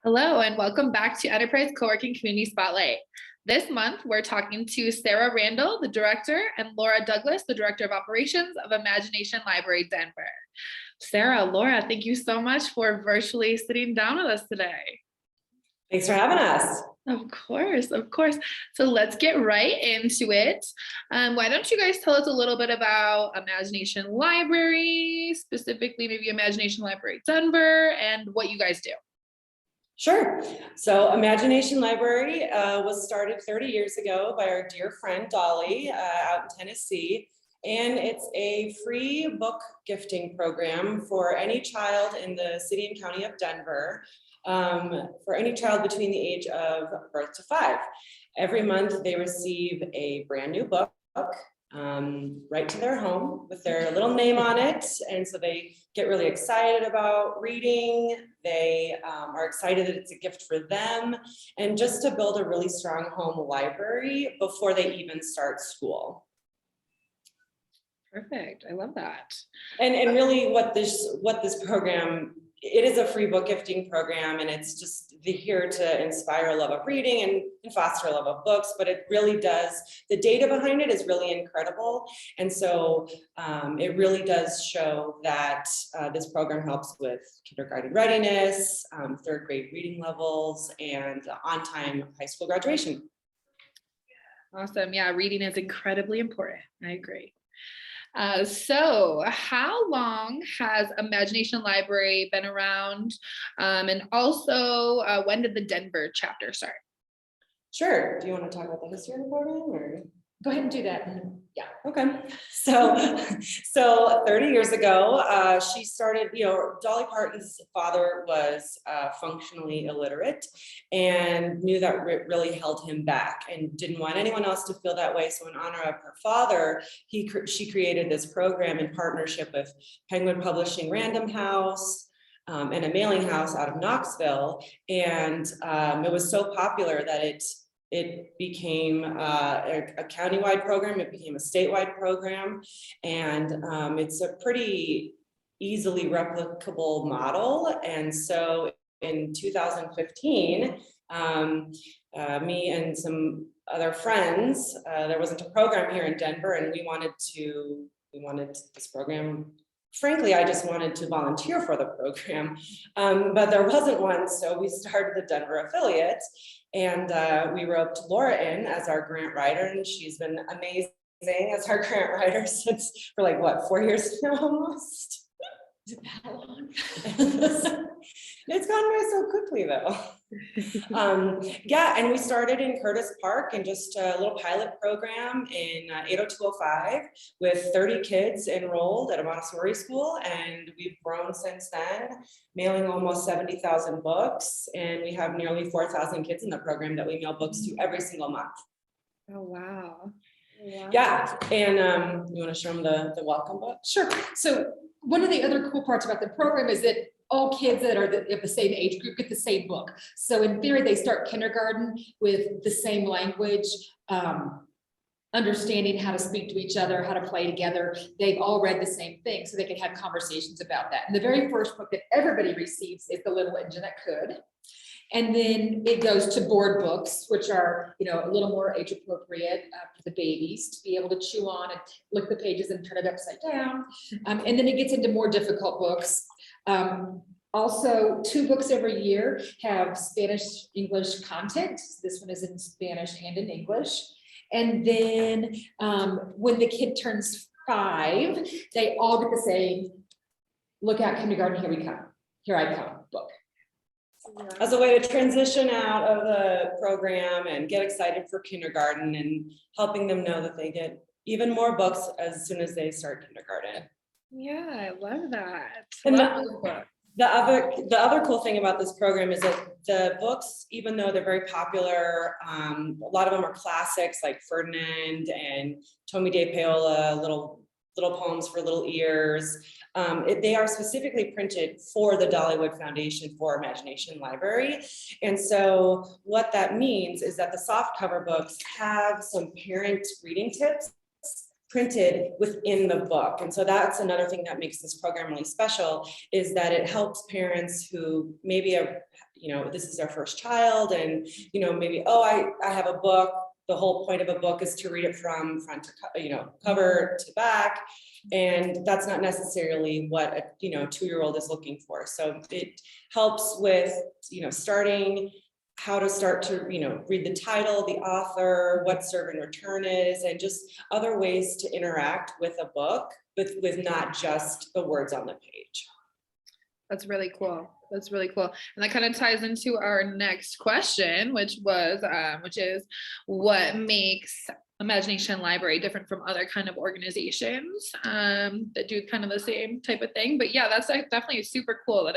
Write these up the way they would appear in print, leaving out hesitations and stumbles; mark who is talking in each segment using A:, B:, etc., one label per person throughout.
A: Hello, and welcome back to Enterprise Coworking Community Spotlight. This month, we're talking to Sara Randall, the director, and Laura Douglas, the director of operations of Imagination Library, Denver. Sara, Laura, thank you so much for virtually sitting down with us today.
B: Thanks for having us.
A: Of course, of course. So let's get right into it. Why don't you guys tell us a little bit about Imagination Library, specifically maybe Imagination Library Denver, and what you guys do?
B: Sure. So Imagination Library was started 30 years ago by our dear friend Dolly out in Tennessee. And it's a free book gifting program for any child in the city and county of Denver, for any child between the age of birth to 5. Every month they receive a brand new book right to their home with their little name on it. And so they get really excited about reading. They are excited that it's a gift for them, and just to build a really strong home library before they even start school.
A: Perfect. I love that.
B: And really what this program, it is a free book gifting program, and it's just here to inspire a love of reading and foster a love of books, but it really does, the data behind it is really incredible. And so it really does show that this program helps with kindergarten readiness, 3rd grade reading levels, and on-time high school graduation.
A: Awesome. Yeah, reading is incredibly important. I agree. So how long has Imagination Library been around? And also, when did the Denver chapter start?
B: Sure. Do you want to talk about the history of the program, or?
C: Go ahead and do that.
B: Yeah. Okay. So 30 years ago, she started, Dolly Parton's father was functionally illiterate and knew that it really held him back and didn't want anyone else to feel that way. So in honor of her father, she created this program in partnership with Penguin Publishing Random House, and a mailing house out of Knoxville. And it was so popular that it became a countywide program. It became a statewide program, and it's a pretty easily replicable model. And so in 2015, me and some other friends, there wasn't a program here in Denver, and we wanted this program. Frankly, I just wanted to volunteer for the program, but there wasn't one. So we started the Denver affiliate, and we roped Laura in as our grant writer, and she's been amazing as our grant writer since for like, what, 4 years now almost?
C: Is it that long?
B: It's gone by so quickly though. Yeah, and we started in Curtis Park in just a little pilot program in 80205 with 30 kids enrolled at a Montessori school, and we've grown since then, mailing almost 70,000 books, and we have nearly 4,000 kids in the program that we mail books to every single month.
A: Oh, wow. Wow.
B: Yeah, and you want to show them the welcome book?
C: Sure. So one of the other cool parts about the program is that all kids that are of the same age group get the same book. So in theory, they start kindergarten with the same language, understanding how to speak to each other, how to play together. They've all read the same thing, so they can have conversations about that. And the very first book that everybody receives is The Little Engine That Could. And then it goes to board books, which are, a little more age appropriate for the babies to be able to chew on and look the pages and turn it upside down. And then it gets into more difficult books. Also, 2 books every year have Spanish-English content. This one is in Spanish and in English. And then when the kid turns 5, they all get the same, look out, kindergarten, here we come, here I come book.
B: As a way to transition out of the program and get excited for kindergarten, and helping them know that they get even more books as soon as they start kindergarten.
A: Yeah, I love that.
B: And the other cool thing about this program is that the books, even though they're very popular, a lot of them are classics like Ferdinand and Tommy de Paola, little poems for little ears. They are specifically printed for the Dollywood Foundation for Imagination Library. And so what that means is that the soft cover books have some parent reading tips printed within the book. And so that's another thing that makes this program really special, is that it helps parents who maybe are, this is their first child, and maybe, oh, I have a book. The whole point of a book is to read it from front to cover to back. And that's not necessarily what a 2-year-old is looking for. So it helps with starting, how to start to read the title, the author, what serve and return is, and just other ways to interact with a book with not just the words on the page.
A: That's really cool. That's really cool. And that kind of ties into our next question, which is what makes Imagination Library different from other kind of organizations that do kind of the same type of thing. But yeah, that's definitely super cool that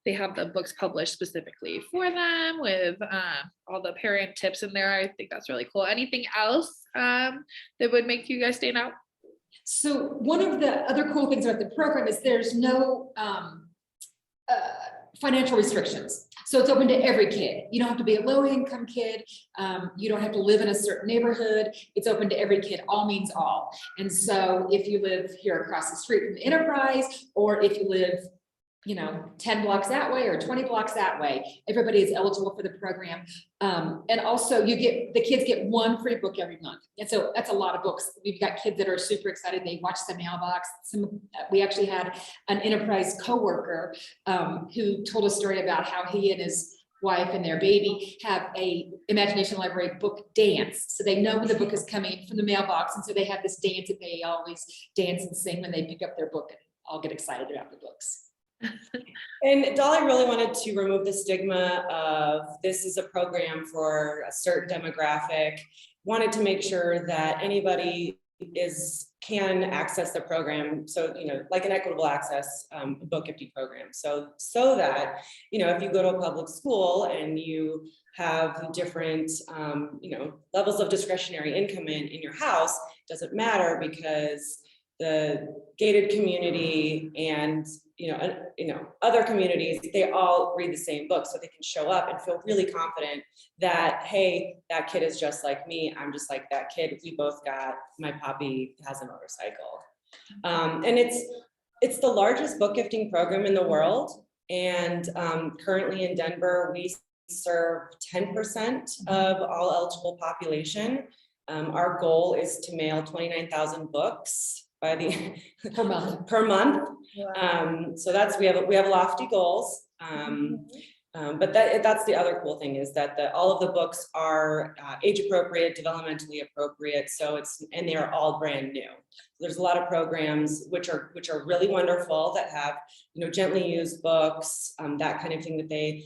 A: they have the books published specifically for them with all the parent tips in there. I think that's really cool. Anything else that would make you guys stand out?
C: So one of the other cool things about the program is there's no financial restrictions. So it's open to every kid. You don't have to be a low income kid. You don't have to live in a certain neighborhood. It's open to every kid. All means all. And so if you live here across the street from the Enterprise, or if you live 10 blocks that way or 20 blocks that way, everybody is eligible for the program. And also the kids get one free book every month. And so that's a lot of books. We've got kids that are super excited. They watch the mailbox. We actually had an Enterprise coworker who told a story about how he and his wife and their baby have a Imagination Library book dance. So they know when the book is coming from the mailbox. And so they have this dance that they always dance and sing when they pick up their book, and all get excited about the books.
B: And Dolly really wanted to remove the stigma of this is a program for a certain demographic, wanted to make sure that anybody can access the program. So, like an equitable access book gifting program. So that, if you go to a public school and you have different, levels of discretionary income in your house, doesn't matter, because the gated community and other communities, they all read the same book, so they can show up and feel really confident that, hey, that kid is just like me. I'm just like that kid. We both got, my poppy has a motorcycle. And it's the largest book gifting program in the world. And currently in Denver, we serve 10% of all eligible population. Our goal is to mail 29,000 books by the per month.
A: Wow.
B: So we have lofty goals. But that's the other cool thing, is that all of the books are age appropriate, developmentally appropriate. So and they are all brand new. There's a lot of programs which are really wonderful that have gently used books, that kind of thing that they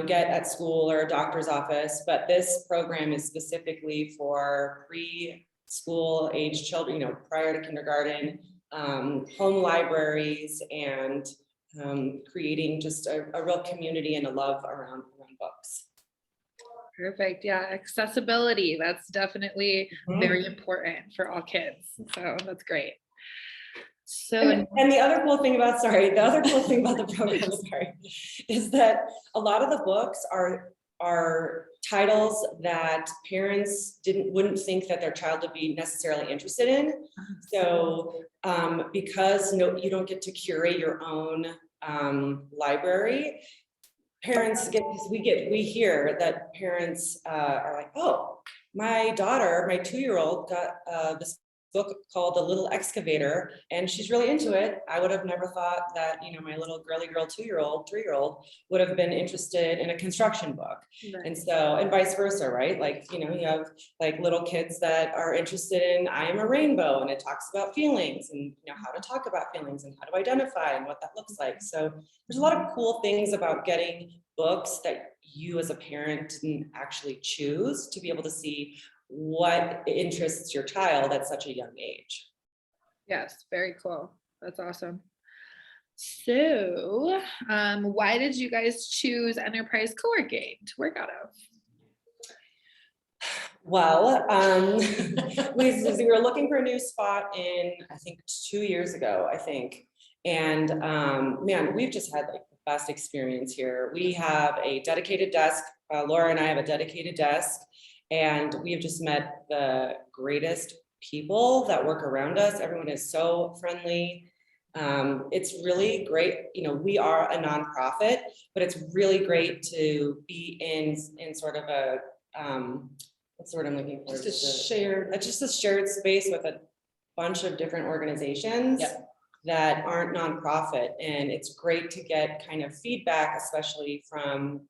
B: get at school or a doctor's office. But this program is specifically for preschool age children, prior to kindergarten, home libraries, and creating just a real community and a love around books.
A: Perfect. Yeah, accessibility. That's definitely very important for all kids. So that's great. So
B: and the other cool thing about the program, is that a lot of the books are titles that parents wouldn't think that their child would be necessarily interested in. So because you don't get to curate your own library, we hear that parents are like, oh, my daughter, my 2-year-old got this book called The Little Excavator, and she's really into it. I would have never thought that my little girly girl 2-year-old, 3-year-old would have been interested in a construction book. Right. And so, and vice versa, right? Like, you have like little kids that are interested in I Am a Rainbow, and it talks about feelings and how to talk about feelings and how to identify and what that looks like. So there's a lot of cool things about getting books that you as a parent didn't actually choose, to be able to see what interests your child at such a young age.
A: Yes, very cool. That's awesome. So why did you guys choose Enterprise Coworking to work out of?
B: Well, we were looking for a new spot in, I think 2 years ago, and man, we've just had like the best experience here. We have a dedicated desk. Laura and I have a dedicated desk. And we have just met the greatest people that work around us. Everyone is so friendly. It's really great. You know, we are a nonprofit, but it's really great to be in sort of a, what's the word I'm looking for?
C: Just
B: a shared space with a bunch of different organizations.
C: Yep.
B: That aren't nonprofit. And it's great to get kind of feedback, especially from,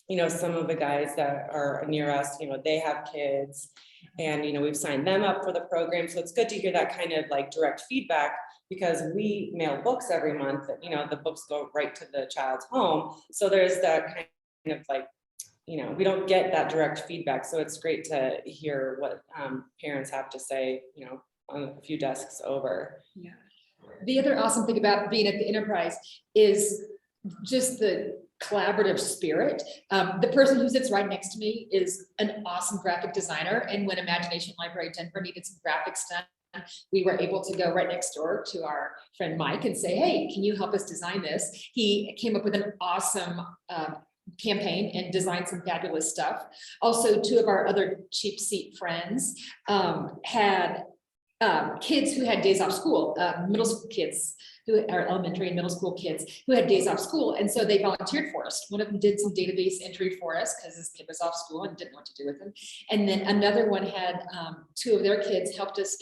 B: you know, some of the guys that are near us, you know, they have kids and, you know, we've signed them up for the program. So it's good to hear that kind of like direct feedback, because we mail books every month that, you know, the books go right to the child's home. So there's that kind of like, you know, we don't get that direct feedback. So it's great to hear what parents have to say, you know, on a few desks over.
C: Yeah. The other awesome thing about being at the Enterprise is just the collaborative spirit. The person who sits right next to me is an awesome graphic designer. And when Imagination Library Denver needed some graphics done, we were able to go right next door to our friend Mike and say, hey, can you help us design this? He came up with an awesome campaign and designed some fabulous stuff. Also, two of our other cheap seat friends had kids who had days off school, middle school kids who are elementary and middle school kids who had days off school. And so they volunteered for us. One of them did some database entry for us because his kid was off school and didn't know what to do with him. And then another one had two of their kids helped us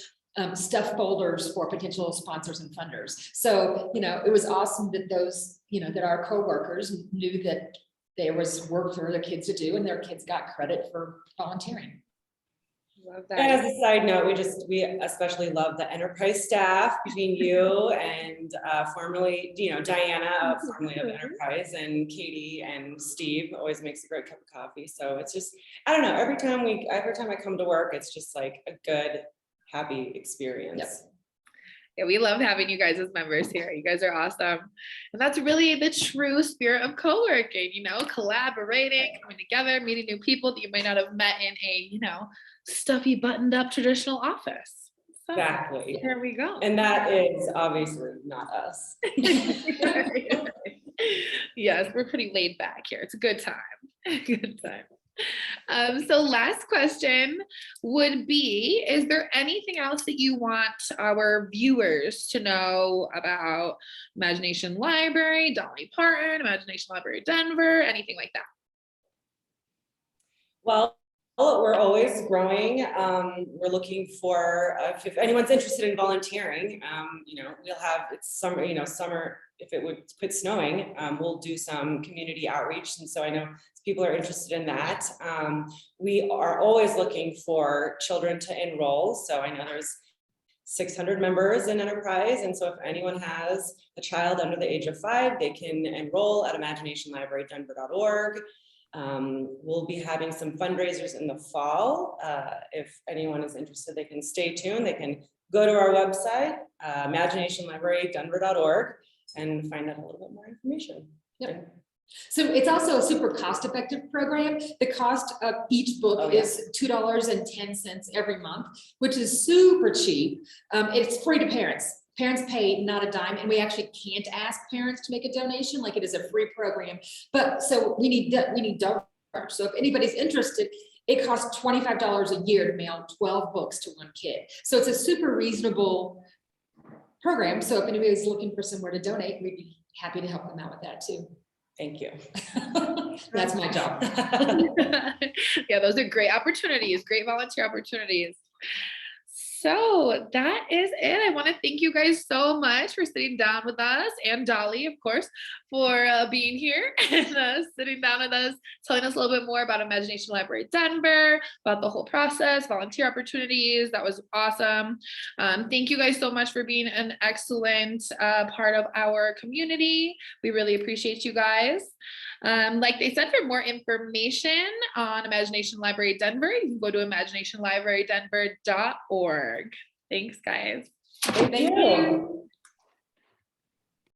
C: stuff folders for potential sponsors and funders. So, you know, it was awesome that those, you know, that our coworkers knew that there was work for their kids to do and their kids got credit for volunteering.
A: Love that.
B: And as a side note, we especially love the Enterprise staff between you and formerly, you know, Diana, formerly of Enterprise, and Katie and Steve always makes a great cup of coffee. So it's just, I don't know, every time I come to work, it's just like a good, happy experience.
C: Yep.
A: Yeah, we love having you guys as members here. You guys are awesome. And that's really the true spirit of co-working, you know, collaborating, coming together, meeting new people that you might not have met in a, you know, stuffy buttoned up traditional office. So,
B: Exactly.
A: here we go.
B: And that is obviously not us.
A: Yes, we're pretty laid back here. It's a good time. Good time. So last question would be, is there anything else that you want our viewers to know about Imagination Library, Dolly Parton, Imagination Library Denver, anything like that?
B: Well, we're always growing. We're looking for, if anyone's interested in volunteering, you know, we'll have, it's summer, you know, summer, if it would quit snowing, we'll do some community outreach. And so I know people are interested in that. We are always looking for children to enroll. So I know there's 600 members in Enterprise. And so if anyone has a child under the age of 5, they can enroll at imaginationlibrarydenver.org. We'll be having some fundraisers in the fall. If anyone is interested, they can stay tuned. They can go to our website, imaginationlibrarydenver.org, and find out a little bit more information.
C: Yep. So it's also a super cost-effective program. The cost of each book is $2.10 every month, which is super cheap. It's free to parents. Parents pay not a dime, and we actually can't ask parents to make a donation. Like, it is a free program. But so we need donors. So if anybody's interested, it costs $25 a year to mail 12 books to one kid. So it's a super reasonable program. So if anybody's looking for somewhere to donate, we'd be happy to help them out with that too.
B: Thank you.
C: That's my job.
A: Yeah, those are great opportunities, great volunteer opportunities. So that is it. I want to thank you guys so much for sitting down with us, and Dolly, of course, for being here and sitting down with us, telling us a little bit more about Imagination Library Denver, about the whole process, volunteer opportunities. That was awesome. Thank you guys so much for being an excellent part of our community. We really appreciate you guys. Like they said, for more information on Imagination Library Denver, you can go to imaginationlibrarydenver.org. Thanks, guys.
B: Thank you.